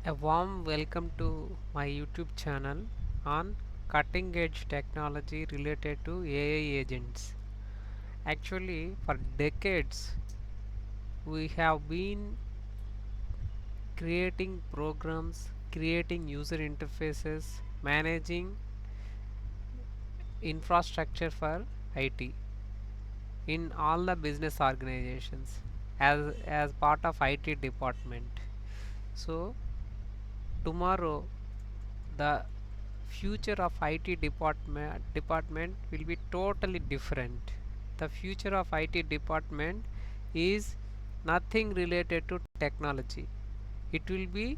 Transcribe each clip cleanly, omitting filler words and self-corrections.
A warm welcome to my YouTube channel on cutting edge technology related to AI agents. Actually, for decades, we have been creating programs, creating user interfaces, managing infrastructure for IT in all the business organizations as part of IT department. So, tomorrow the future of IT department will be totally different. The future of IT department is nothing related to technology. It will be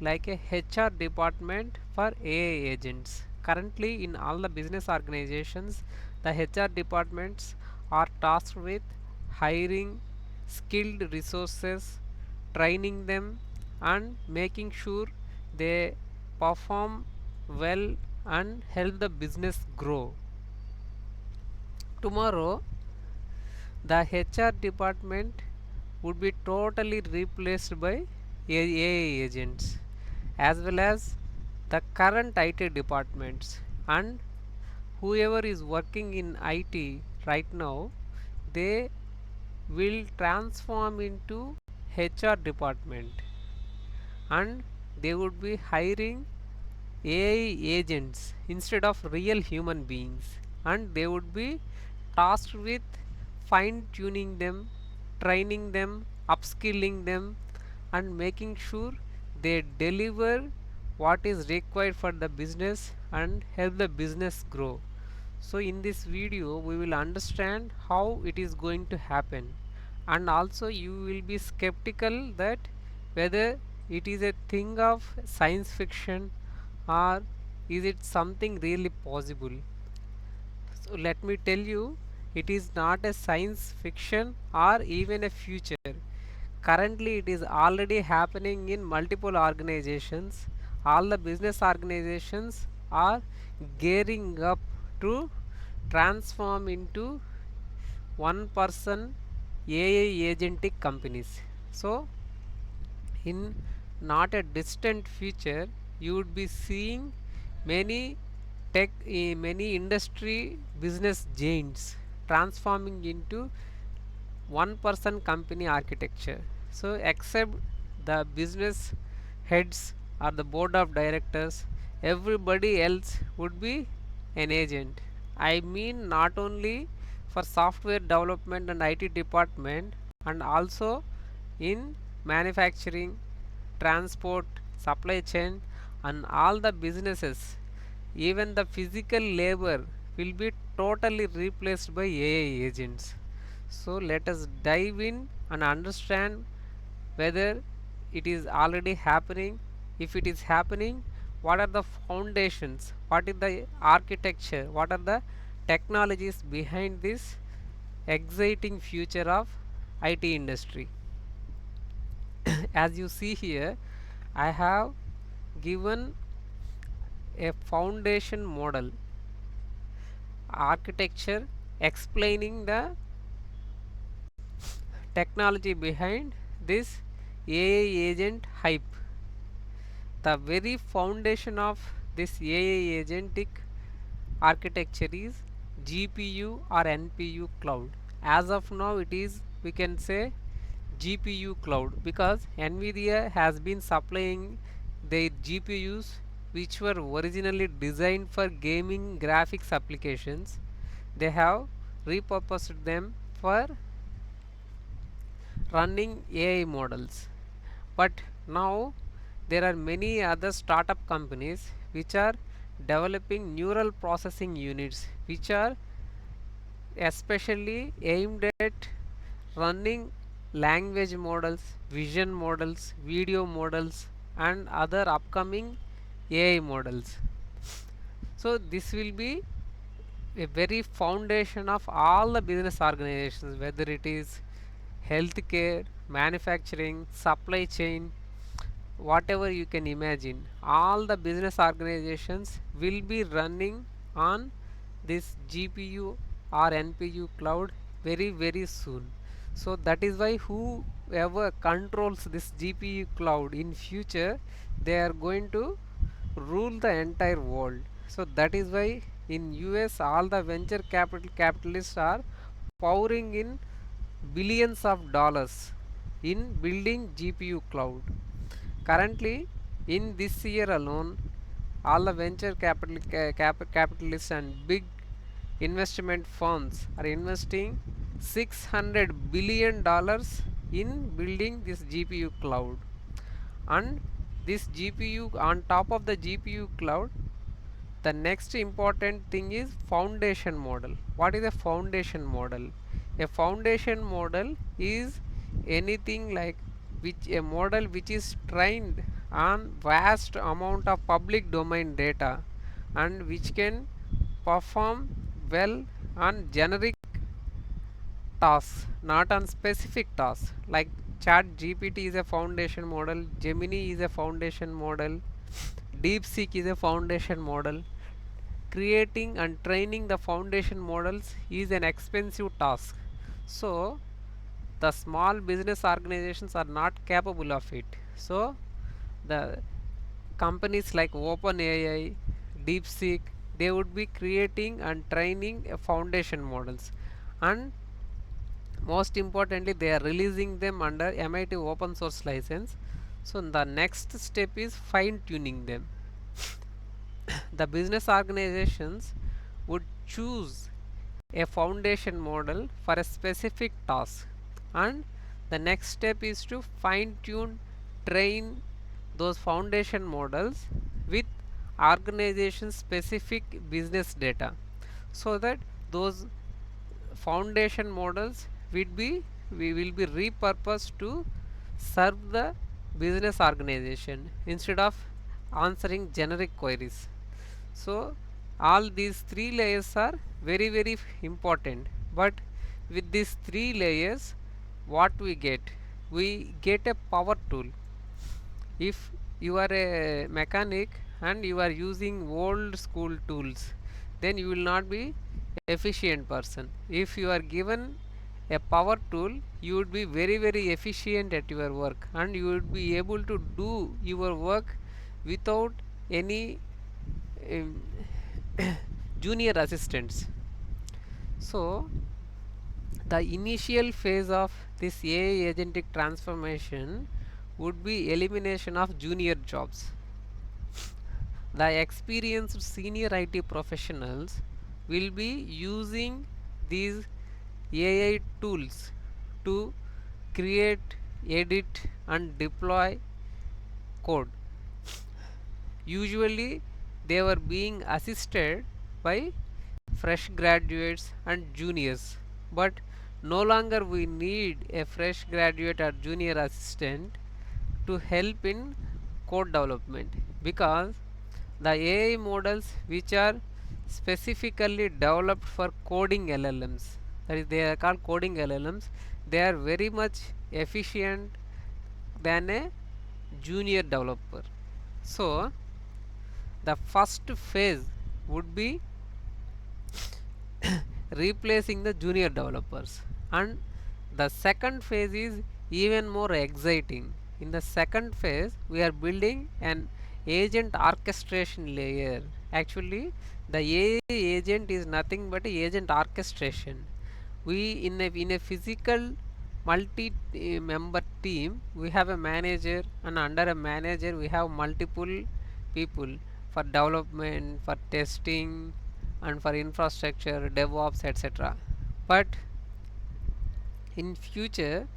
like a HR department for AI agents. Currently, in all the business organizations, the HR departments are tasked with hiring skilled resources, training them, and making sure they perform well and help the business grow. Tomorrow, the HR department would be totally replaced by AI agents as well as the current IT departments, and whoever is working in IT right now, they will transform into HR department, and they would be hiring AI agents instead of real human beings, and they would be tasked with fine tuning them, training them, upskilling them, and making sure they deliver what is required for the business and help the business grow. So in this video we will understand how it is going to happen, and also you will be skeptical that whether it is a thing of science fiction or is it something really possible. So let me tell you, it is not a science fiction or even a future. Currently, it is already happening in multiple organizations. All the business organizations are gearing up to transform into one person AI agentic companies. So, in not a distant future, you would be seeing many many industry business giants transforming into one person company architecture. So except the business heads or the board of directors, everybody else would be an agent. I mean not only for software development and IT department, and also in manufacturing, transport, supply chain, and all the businesses. Even the physical labor will be totally replaced by AI agents. So let us dive in and understand whether it is already happening. If it is happening, what are the foundations, what is the architecture, what are the technologies behind this exciting future of IT industry. As you see here, I have given a foundation model architecture explaining the technology behind this AI agent hype. The very foundation of this AI agentic architecture is GPU or NPU cloud. As of now, it is, we can say, GPU cloud, because Nvidia has been supplying their GPUs which were originally designed for gaming graphics applications. They have repurposed them for running AI models. But now there are many other startup companies which are developing neural processing units which are especially aimed at running language models, vision models, video models, and other upcoming AI models. So this will be a very foundation of all the business organizations, whether it is healthcare, manufacturing, supply chain, whatever you can imagine. All the business organizations will be running on this GPU or NPU cloud very soon. So that is why whoever controls this GPU cloud in future, they are going to rule the entire world. So that is why in US all the venture capitalists are pouring in billions of dollars in building GPU cloud. Currently, in this year alone, all the venture capitalists and big investment firms are investing $600 billion in building this GPU cloud. And this GPU, on top of the GPU cloud, the next important thing is foundation model. What is a foundation model? A foundation model is anything like which a model which is trained on vast amount of public domain data and which can perform well on generic tasks, not on specific tasks. Like Chat GPT is a foundation model, Gemini is a foundation model, DeepSeek is a foundation model. Creating and training the foundation models is an expensive task. So the small business organizations are not capable of it. So the companies like OpenAI, DeepSeek, they would be creating and training a foundation models, and most importantly they are releasing them under MIT open source license. So the next step is fine tuning them. The business organizations would choose a foundation model for a specific task, and the next step is to fine tune, train those foundation models with organization specific business data, so that those foundation models will be repurposed to serve the business organization instead of answering generic queries. So all these three layers are very important. But with these three layers, what we get a power tool. If you are a mechanic and you are using old school tools, then you will not be efficient person. If you are given a power tool, you would be very efficient at your work, and you would be able to do your work without any um, junior assistants. So the initial phase of this AI agentic transformation would be elimination of junior jobs. The experienced senior IT professionals will be using these AI tools to create, edit, and deploy code. Usually, they were being assisted by fresh graduates and juniors, but no longer we need a fresh graduate or junior assistant to help in code development, because the AI models which are specifically developed for coding LLMs, that is they are called coding LLMs, they are very much efficient than a junior developer. So the first phase would be replacing the junior developers, and the second phase is even more exciting. In the second phase we are building an agent orchestration layer. Actually the AI agent is nothing but agent orchestration. We in a physical multi member team, we have a manager, and under a manager we have multiple people for development, for testing, and for infrastructure, DevOps, etc. But in future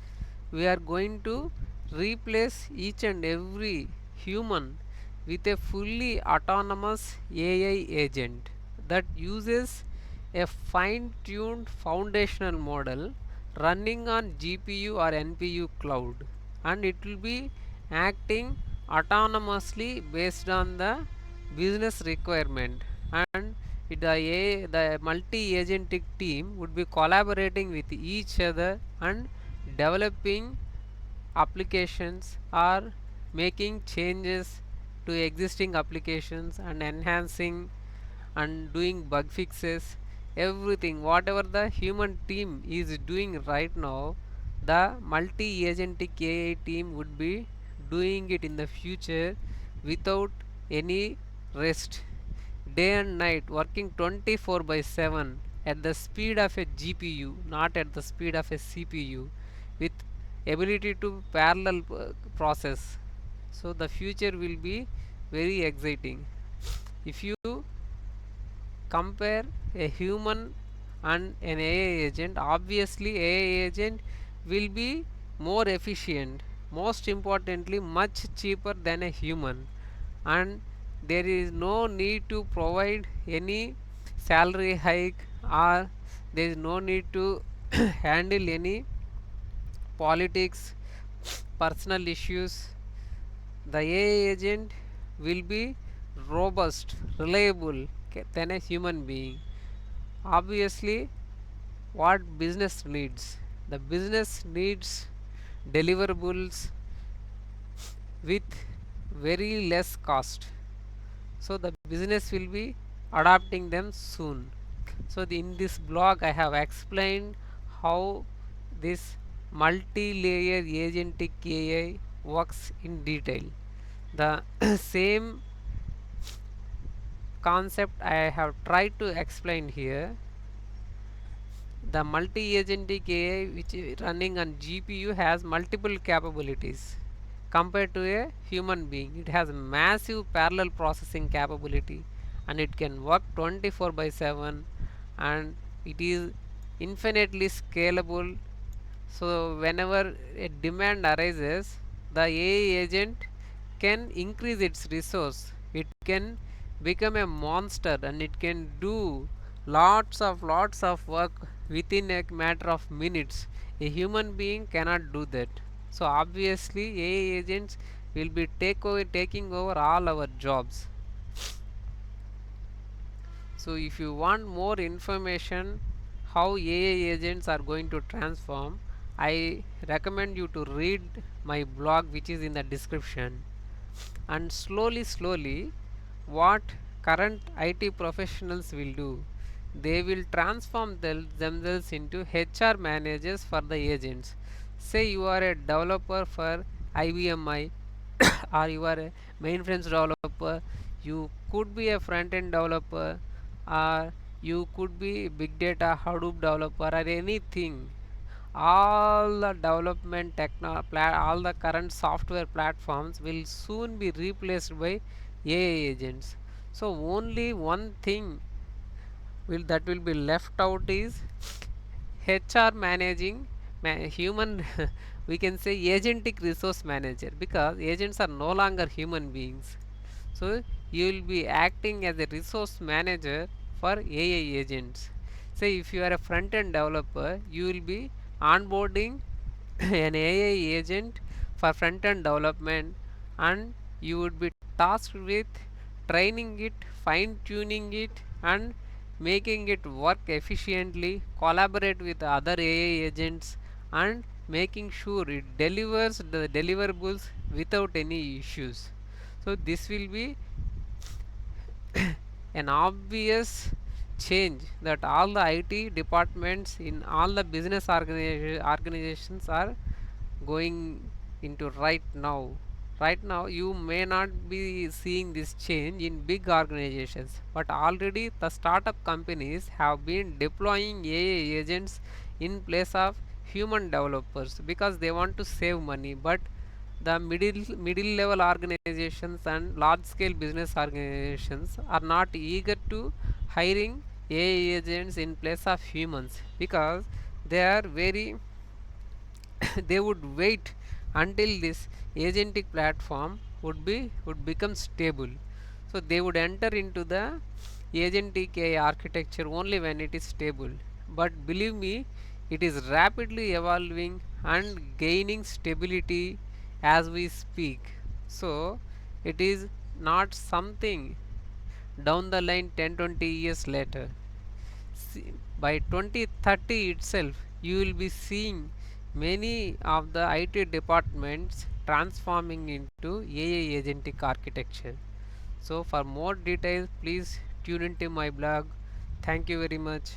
we are going to replace each and every human with a fully autonomous AI agent that uses a fine tuned foundational model running on GPU or NPU cloud, and it will be acting autonomously based on the business requirement. And the multi-agentic team would be collaborating with each other and developing applications or making changes to existing applications and enhancing and doing bug fixes. Everything whatever the human team is doing right now, the multi-agentic AI team would be doing it in the future without any rest, day and night, working 24 by 7 at the speed of a GPU, not at the speed of a CPU, with ability to parallel process. So the future will be very exciting. If you compare a human and an AI agent, obviously AI agent will be more efficient, most importantly much cheaper than a human, and there is no need to provide any salary hike, or there is no need to handle any politics, personal issues. The AI agent will be robust, reliable than a human being. Obviously, what business needs? The business needs deliverables with very less cost. So the business will be adopting them soon. So in this blog I have explained how this multi-layer agentic AI works in detail. The same concept I have tried to explain here. The multi-agentic AI which is running on GPU has multiple capabilities compared to a human being. It has massive parallel processing capability, and it can work 24 by 7, and it is infinitely scalable. So whenever a demand arises, the AI agent can increase its resource. It can become a monster, and it can do lots of work within a matter of minutes. A human being cannot do that. So obviously AI agents will be taking over all our jobs. So if you want more information how AI agents are going to transform, I recommend you to read my blog which is in the description. And slowly what current IT professionals will do, they will transform themselves into HR managers for the agents. Say you are a developer for IBMI or you are a mainframes developer, you could be a front end developer, or you could be big data Hadoop developer, or anything. All the all the current software platforms will soon be replaced by AI agents. So only one thing will be left out is HR managing human we can say agentic resource manager, because agents are no longer human beings. So you will be acting as a resource manager for AI agents. Say if you are a front end developer, you will be onboarding an AI agent for front end development, and you would be tasked with training it, fine tuning it, and making it work efficiently, collaborate with other AI agents, and making sure it delivers the deliverables without any issues. So this will be an obvious change that all the IT departments in all the business organizations are going into right now. Right now, you may not be seeing this change in big organizations, but already the startup companies have been deploying AI agents in place of human developers because they want to save money. But the middle level organizations and large scale business organizations are not eager to hiring AI agents in place of humans, because they are very they would wait until this agentic platform would become stable. So they would enter into the agentic AI architecture only when it is stable. But believe me, it is rapidly evolving and gaining stability as we speak. So it is not something down the line 10-20 years later. By 2030 itself, you will be seeing many of the IT departments transforming into AI agentic architecture. So for more details, please tune into my blog. Thank you very much.